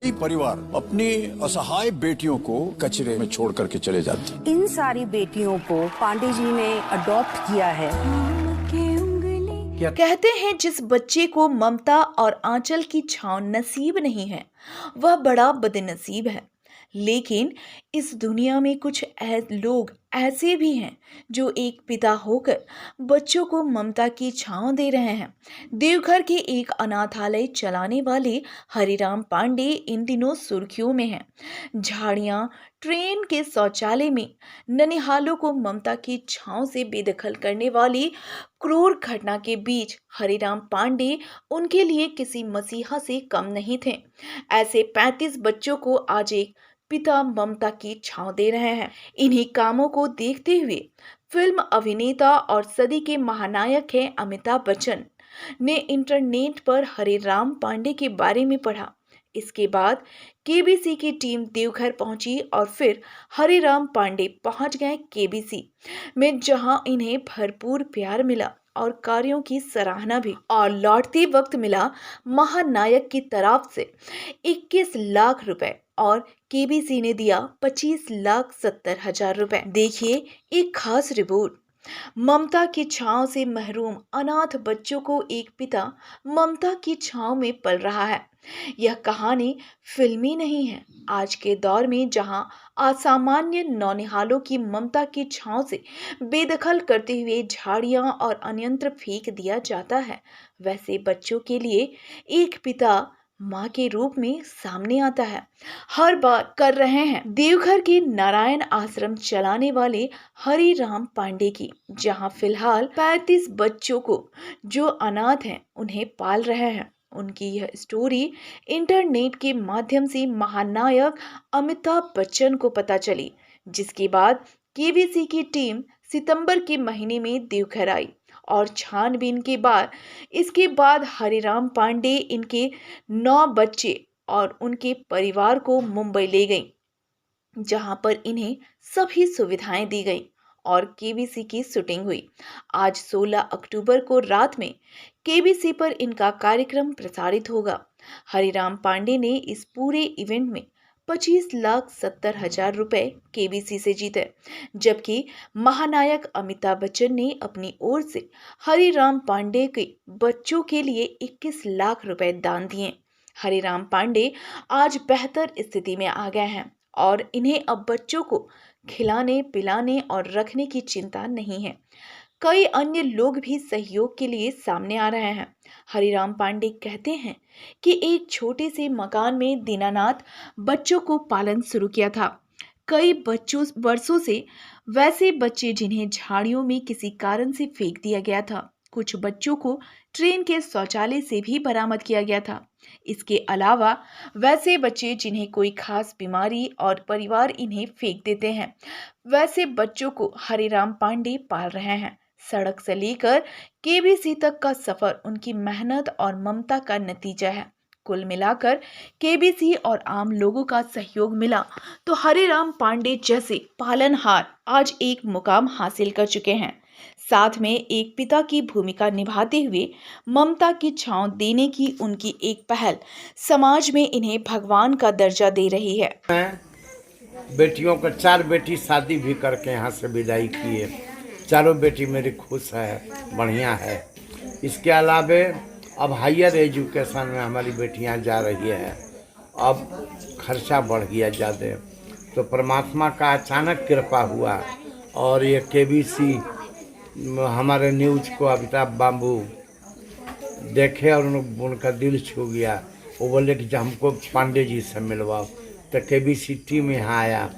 कई परिवार अपनी असहाय बेटियों को कचरे में छोड़ करके चले जाते हैं। इन सारी बेटियों को पांडे जी ने अडॉप्ट किया है। कहते हैं जिस बच्चे को ममता और आंचल की छांव नसीब नहीं है वह बड़ा बदनसीब है। लेकिन इस दुनिया में कुछ लोग ऐसे भी हैं जो एक पिता होकर बच्चों को ममता की छांव दे रहे हैं। देवघर के एक अनाथालय चलाने वाले हरिराम पांडे इन दिनों सुर्खियों में हैं। झाड़ियां, ट्रेन के शौचालय में ननिहालों को ममता की छांव से बेदखल करने वाली क्रूर घटना के बीच हरिराम पांडे उनके लिए किसी मसीहा से कम नहीं थे। ऐसे 35 बच्चों को आज एक पिता ममता की छांव दे रहे हैं। इन्हीं कामों को देखते हुए फिल्म अभिनेता और सदी के महानायक हैं अमिताभ बच्चन ने इंटरनेट पर हरिराम पांडे के बारे में पढ़ा। इसके बाद केबीसी की टीम देवघर पहुंची और फिर हरिराम पांडे पहुंच गए केबीसी में, जहां इन्हें भरपूर प्यार मिला और कार्यों की सराहना भी। और लौटते वक्त मिला महानायक की तरफ से 21 लाख रुपए और केबीसी ने दिया 25,70,000 रुपए। देखिए एक खास रिपोर्ट। ममता की छांव से महरूम अनाथ बच्चों को एक पिता ममता की छांव में पल रहा है। यह कहानी फिल्मी नहीं है। आज के दौर में जहां असामान्य नौनिहालों की ममता की छांव से बेदखल करते हुए झाड़ियां और अन्यंत्र फेंक दिया जाता है, वैसे बच्चों के लिए एक पिता माँ के रूप में सामने आता है। हर बार कर रहे हैं देवघर के नारायण आश्रम चलाने वाले हरिराम पांडे की, जहां फिलहाल 35 बच्चों को जो अनाथ हैं उन्हें पाल रहे हैं। उनकी यह स्टोरी इंटरनेट के माध्यम से महानायक अमिताभ बच्चन को पता चली, जिसके बाद केबीसी की टीम सितंबर के महीने में देवघर आई और छानबीन के बाद इसके बाद हरिराम पांडे इनके 9 बच्चे और उनके परिवार को मुंबई ले गई, जहां पर इन्हें सभी सुविधाएं दी गई और केबीसी की शूटिंग हुई। आज 16 अक्टूबर को रात में केबीसी पर इनका कार्यक्रम प्रसारित होगा। हरिराम पांडे ने इस पूरे इवेंट में 25,70,000 रुपए केबीसी से जीते, जबकि महानायक अमिताभ बच्चन ने अपनी ओर से हरिराम पांडे के बच्चों के लिए 21 लाख रुपए दान दिए। हरिराम पांडे आज बेहतर स्थिति में आ गए हैं और इन्हें अब बच्चों को खिलाने, पिलाने और रखने की चिंता नहीं है। कई अन्य लोग भी सहयोग के लिए सामने आ रहे हैं। हरिराम पांडे कहते हैं कि एक छोटे से मकान में दीनानाथ बच्चों को पालन शुरू किया था। कई वर्षों से वैसे बच्चे जिन्हें झाड़ियों में किसी कारण से फेंक दिया गया था। कुछ बच्चों को ट्रेन के शौचालय से भी बरामद किया गया था। इसके अलावा वैसे बच्चे जिन्हें कोई खास बीमारी और परिवार इन्हें फेंक देते हैं, वैसे बच्चों को हरिराम पांडे पाल रहे हैं। सड़क से लेकर केबीसी तक का सफर उनकी मेहनत और ममता का नतीजा है। कुल मिलाकर केबीसी और आम लोगों का सहयोग मिला तो हरिराम पांडे जैसे पालनहार आज एक मुकाम हासिल कर चुके हैं। साथ में एक पिता की भूमिका निभाते हुए ममता की छांव देने की उनकी एक पहल समाज में इन्हें भगवान का दर्जा दे रही है। बेटियों को 4 बेटी शादी भी करके यहाँ से विदाई किए। चारों बेटी मेरी खुश है, बढ़िया है। इसके अलावे अब हायर एजुकेशन में हमारी बेटियाँ जा रही है। अब खर्चा बढ़ गया ज़्यादा, तो परमात्मा का अचानक कृपा हुआ और ये केबीसी हमारे न्यूज़ को अमिताभ बाबू देखे और उनका दिल छू गया। वो बोले कि हमको पांडे जी से मिलवाओ, तो केबीसी टीम यहाँ आया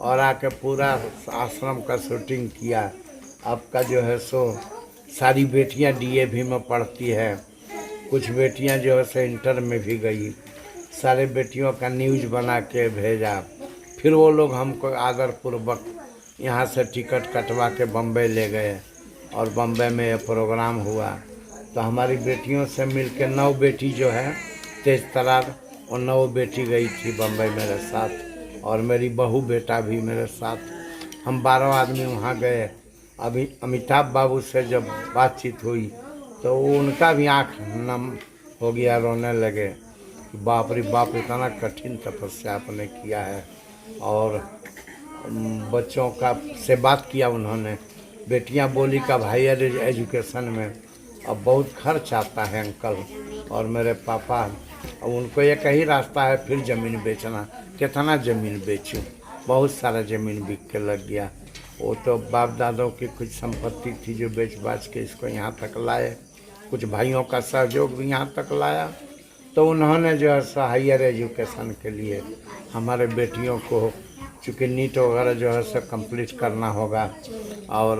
और आके पूरा आश्रम का शूटिंग किया। आपका जो है सो सारी बेटियाँ डीएवी में पढ़ती है, कुछ बेटियाँ जो है सो इंटर में भी गई। सारे बेटियों का न्यूज़ बना के भेजा। फिर वो लोग हमको आदरपूर्वक यहाँ से टिकट कटवा के बम्बई ले गए और बम्बई में ये प्रोग्राम हुआ। तो हमारी बेटियों से मिल के 9 बेटी जो है तेज तरार, और 9 बेटी गई थी बम्बई मेरे साथ और मेरी बहू बेटा भी मेरे साथ। हम 12 आदमी वहाँ गए। अभी अमिताभ बाबू से जब बातचीत हुई तो उनका भी आँख नम हो गया, रोने लगे। कि बाप रे बाप इतना कठिन तपस्या आपने किया है। और बच्चों का से बात किया उन्होंने। बेटियां बोली का हायर एजुकेशन में अब बहुत खर्च आता है अंकल और मेरे पापा। अब उनको एक ही रास्ता है, फिर ज़मीन बेचना। कितना ज़मीन बेचूं, बहुत सारा ज़मीन बिक के लग गया। वो तो बाप दादों की कुछ संपत्ति थी जो बेच बाच के इसको यहाँ तक लाए। कुछ भाइयों का सहयोग भी यहाँ तक लाया। तो उन्होंने जो है सो हायर एजुकेशन के लिए हमारे बेटियों को, चूँकि नीट वगैरह जो है सो कंप्लीट करना होगा और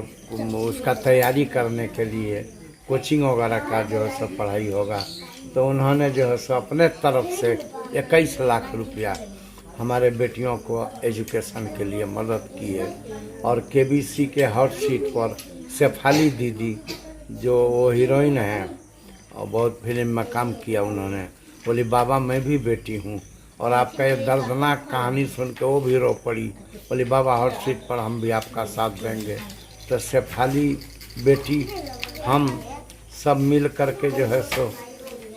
उसका तैयारी करने के लिए कोचिंग वगैरह का जो है सो पढ़ाई होगा, तो उन्होंने जो है सो अपने तरफ से 21 लाख रुपया हमारे बेटियों को एजुकेशन के लिए मदद की है। और केबीसी के हॉट सीट पर शेफाली दीदी जो वो हीरोइन है और बहुत फिल्म में काम किया उन्होंने, बोली बाबा मैं भी बेटी हूँ और आपका ये दर्दनाक कहानी सुन के वो भी रो पड़ी। बोली बाबा हॉट सीट पर हम भी आपका साथ देंगे। तो शेफाली बेटी हम सब मिल कर के जो है सो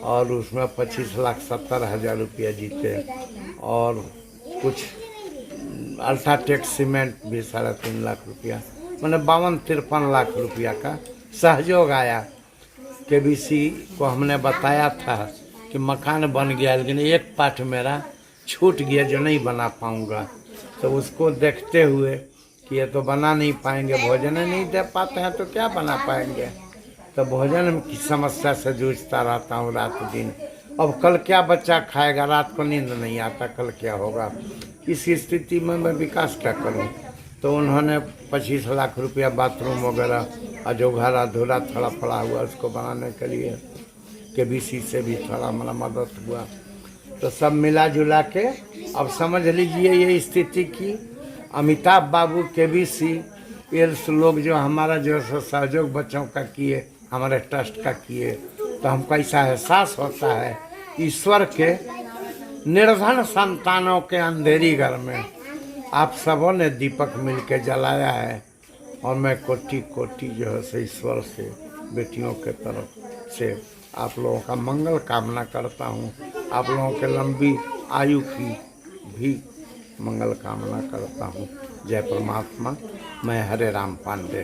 और उसमें 25,70,000 रुपया जीते और कुछ अल्ट्राटेक सीमेंट भी 3.5 लाख रुपया, मैंने 52-53 लाख रुपया का सहयोग आया। केबीसी को हमने बताया था कि मकान बन गया, लेकिन एक पार्ट मेरा छूट गया जो नहीं बना पाऊंगा। तो उसको देखते हुए कि ये तो बना नहीं पाएंगे, भोजन नहीं दे पाते हैं तो क्या बना पाएंगे, तो भोजन की समस्या से जूझता रहता हूँ रात दिन। अब कल क्या बच्चा खाएगा, रात को नींद नहीं आता, कल क्या होगा। इस स्थिति में मैं विकास क्या करूँ। तो उन्होंने 25 लाख रुपया बाथरूम वगैरह और जो घर अधूरा थोड़ा पड़ा हुआ उसको बनाने के लिए केबीसी से भी थोड़ा मेरा मदद हुआ। तो सब मिला जुला के अब समझ लीजिए ये स्थिति की अमिताभ बाबू केबीसी ये लोग जो हमारा जो सहयोग बच्चों का किए, हमारे ट्रस्ट का किए, तो हमको ऐसा एहसास होता है ईश्वर के निर्धन संतानों के अंधेरी घर में आप सबों ने दीपक मिल के जलाया है। और मैं कोटि कोटि जो है से ईश्वर से बेटियों के तरफ से आप लोगों का मंगल कामना करता हूँ। आप लोगों के लंबी आयु की भी मंगल कामना करता हूँ। जय परमात्मा। मैं हरे राम पांडे।